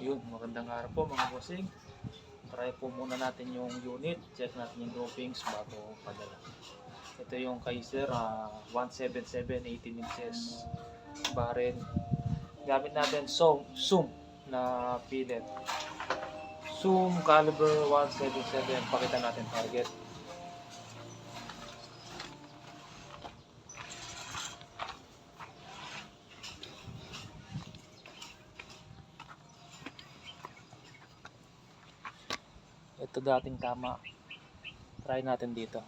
Yun, magandang araw po mga bossing. Try po muna natin yung unit. Check natin yung dopings bago padala. Ito yung Kaiser 177 18 inches barrel. Gamit natin Zoom na fillet. Zoom caliber 177. Pakita natin target. Ito dating tama. Try natin dito.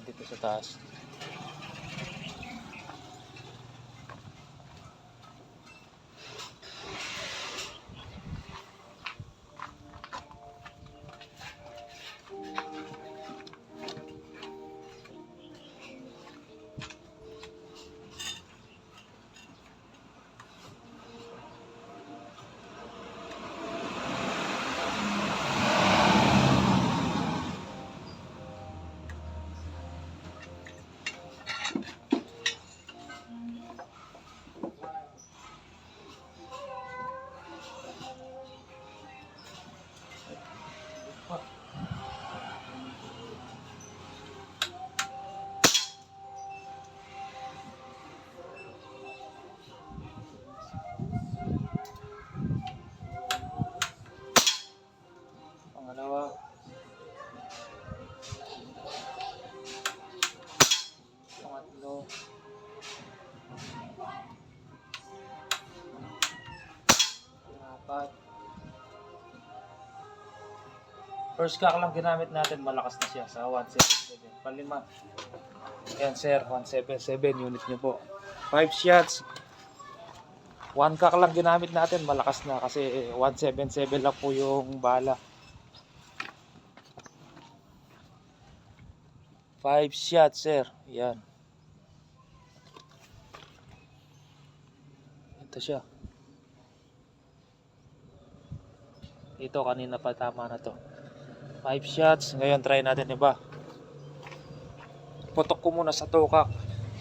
Dito sa taas. Pangalawa. Pangatlo. Pangapat. First cock lang ginamit natin, malakas na siya sa 177. Palima. Ayan sir, 177 unit nyo po. 5 shots. 1 cock lang ginamit natin, malakas na kasi 177 lang po yung bala. 5 shots sir. Yan. Ito siya. Ito kanina pa tama na to. 5 shots. Ngayon try natin iba. Putok ko muna sa tukak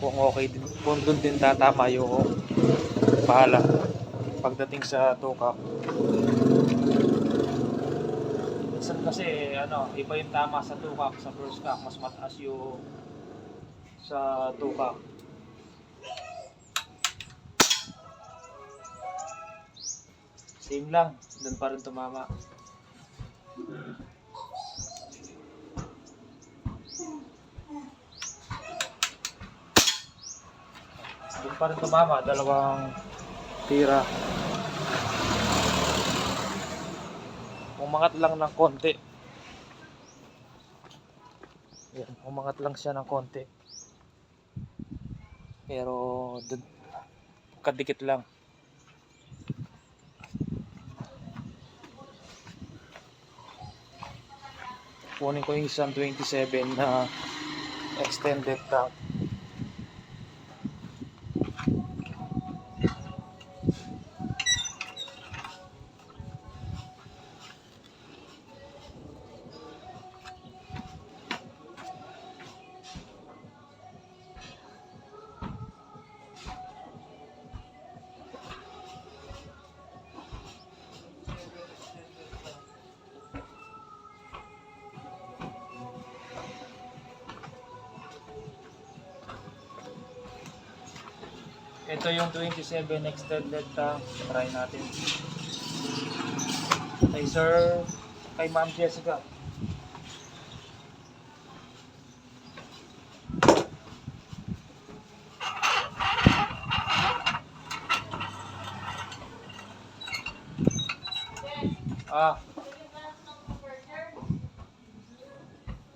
kung okay din, kung doon din tatama yung bala. Pagdating sa tukak, minsan kasi iba yung tama sa tukak. Sa first cock mas mataas yung sa tukak. Same lang, doon pa rin tumama. Doon pa rin tumama, dalawang tira. Umangat lang ng konti. Yan, umangat lang siya ng konti. Pero doon kadikit lang. Kunin ko yung isang 27 na extended tank. Ito yung 27 extended tank. Try natin. Kay sir, kay Ma'am Jessica.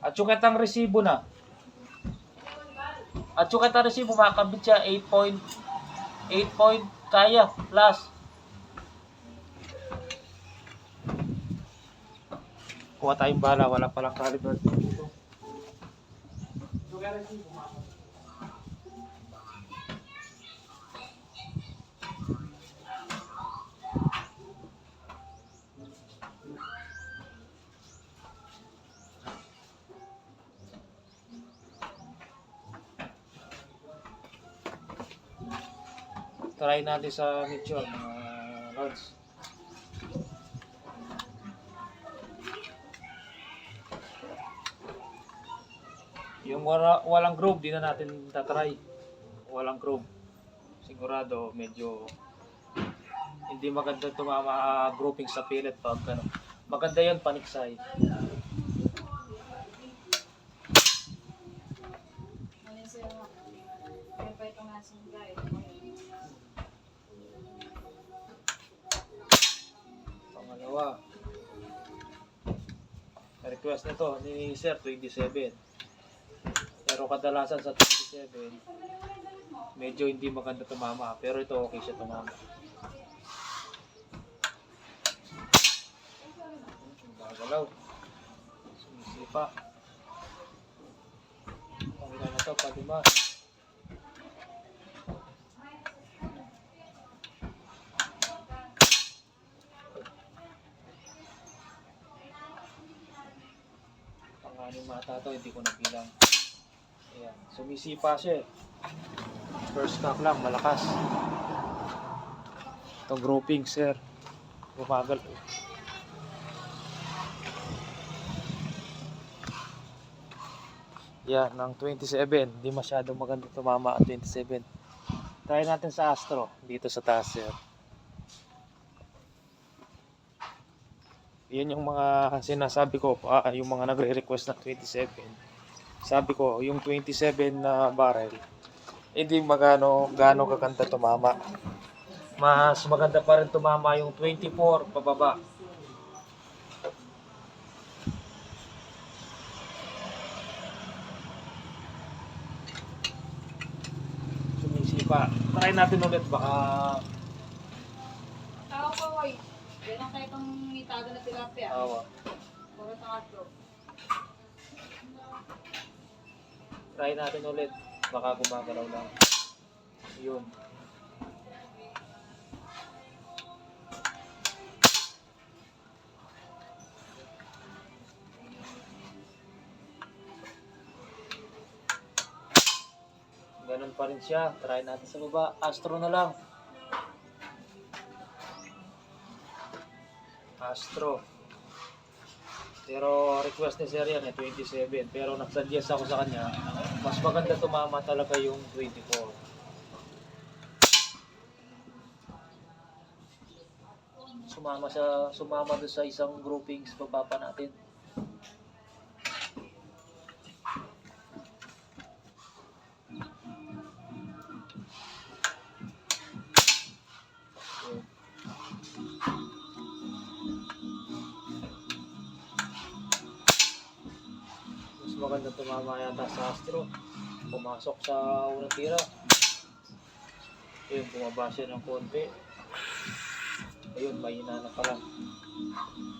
At yung kitang resibo na. At yung kitang resibo makakabit siya 8 point kaya plus. Kuha tayong bala, wala palang caliber dito. Try natin sa mature mga rods. Yung walang groove, di na natin tatry. Walang groove. Sigurado, medyo hindi maganda tumama grouping sa pillet pag ano. Maganda yan paniksay. Pangalawa. Request nito ni Sir 27. Pero kadalasan sa 27, medyo hindi maganda tumama. Pero ito okay siya tumama. Gagalaw. Sumisipa. Pangalawa na ito, palima. Panganim mata ito, hindi ko nabilang. Ayan, sumisipa siya. First cock lang, malakas. Ito grouping, sir. Bumagal. Yan, ng 27. Hindi masyadong maganda tumama ang 27. Try natin sa Astro. Dito sa taas, sir. Yan yung mga sinasabi ko, yung mga nagre-request ng 27. Sabi ko, yung 27 na barrel, hindi gaano kaganda tumama. Mas maganda pa rin tumama yung 24 pababa. Sumisipa. Try natin ulit, baka... Tao ko, oy. Yan ang kayo itong itago na tilapia. Awa. Puro tangatlo. Try natin ulit, baka gumagalaw lang. Yun. Ganun pa rin siya. Try natin sa baba. Astro na lang. Astro. Pero request ni Sir yan 27. Pero nagsuggest ako sa kanya, mas maganda tumama talaga yung 24. Sumama doon sa isang grouping sa baba pa natin. Mas maganda tumama yata sa Astro. Pumasok sa unang tira. Ayun, bumaba siya ng konti. Ayun, mahina na pala.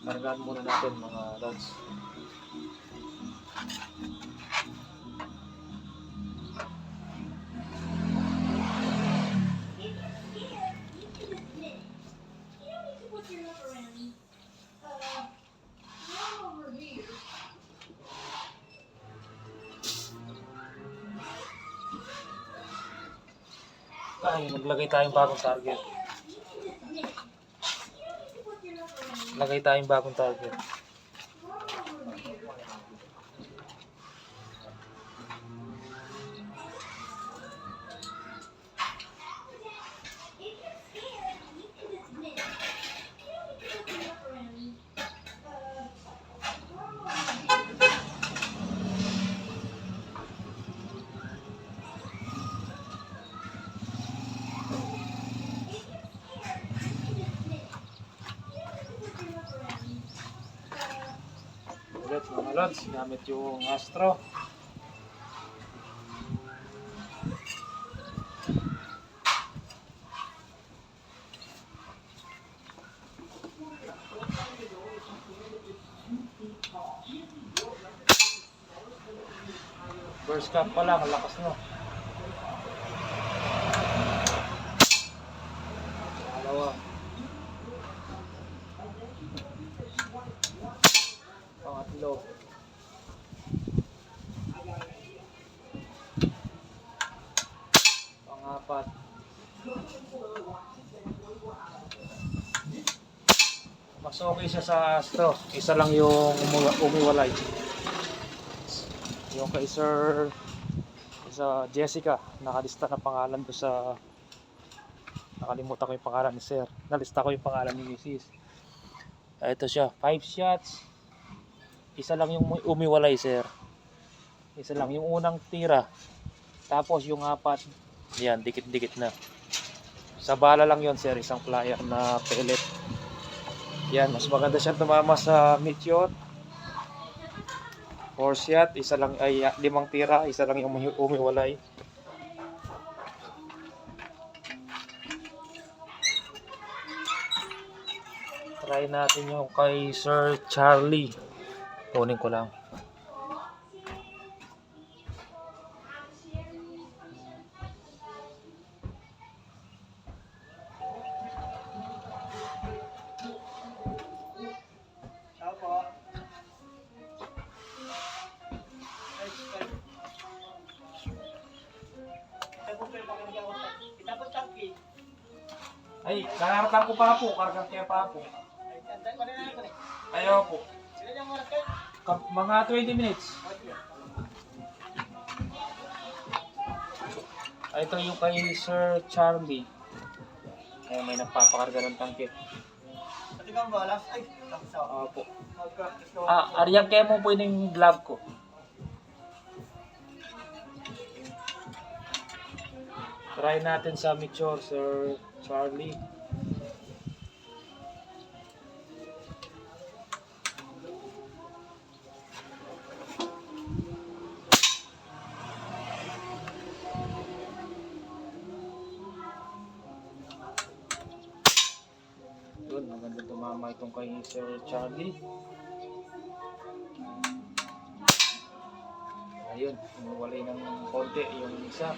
Kargaan muna natin mga lods. Ay, maglagay tayong bagong target. Lagay tayong bagong target. Ulit mga lods, gamit yung Astro. First cup pa lang, lakas no. Dalawa. Pangatlo. Pangapat. Mas okay siya sa Astro. Isa lang yung umiwalay. Yung kay Sir sa Jessica, nakalista na pangalan do sa, nakalimutan ko yung pangalan ni Sir. Nalista ko yung pangalan ni Mrs. Ito siya, 5 shots. Isa lang yung umiwalay, Sir. Isa lang yung unang tira. Tapos yung apat, yan, dikit-dikit na. Sa bala lang yon, Sir, isang flyer na pellet. Yan, mas maganda siya tumama sa Meteor. 4 shot, isa lang ay 5 tira, isa lang yung umiwalay. Try natin yung kay Sir Charlie. Kunin ko lang. Ay, kararkan ko pa po, kararkan kaya pa po. Ayaw po. Mga 20 minutes. Ay, ito yung kay Sir Charlie. Ay, may nagpapakarga ng tangke. Opo. Aryan kaya mo po yung glove ko. Try natin sa Meteor, Sir Charlie. Yun, maganda tumama itong kay Sir Charlie. Ayun, umuwalay ng konti yung isa.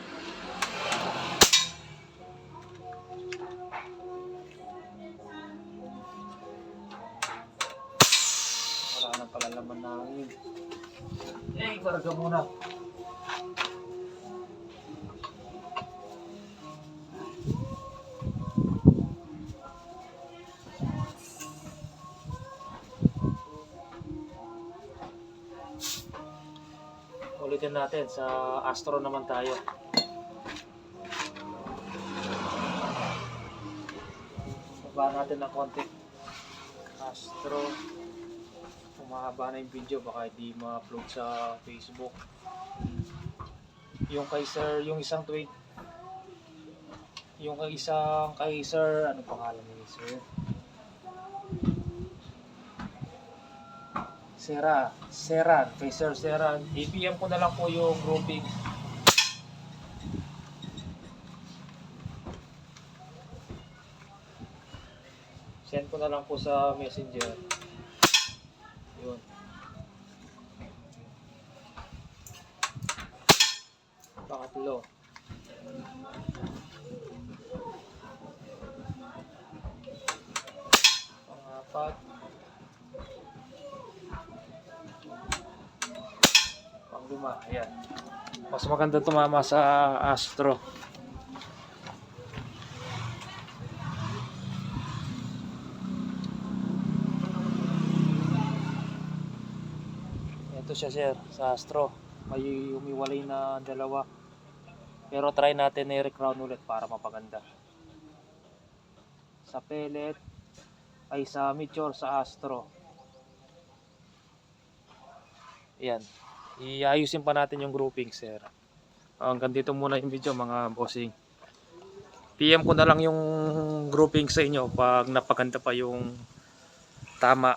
Wala nang palalaman na hangin. Eh, karga muna. Ulitin natin, sa Astro naman tayo. Baba natin ng konti. Astro. Umahaba na yung video, baka hindi ma-upload sa Facebook. Yung kay Sir, yung isang tweet. Yung kay isang kay Sir, ano pangalan ni Sir? Seran, kay Sir Seran. I-PM ko na lang po yung grouping. Send ko na lang po sa Messenger. Yun. Pangatlo. Pangapat. Panglima. Ayan. Mas maganda tumama sa Astro. Ito siya, Sir, sa Astro. May umiwalay na dalawa. Pero try natin i-recrown ulit para mapaganda. Sa pellet ay sa Meteor, sa Astro. Yan. Iayusin pa natin yung grouping, Sir. Hanggang dito muna yung video, mga bossing. PM ko na lang yung grouping sa inyo pag napaganda pa yung tama.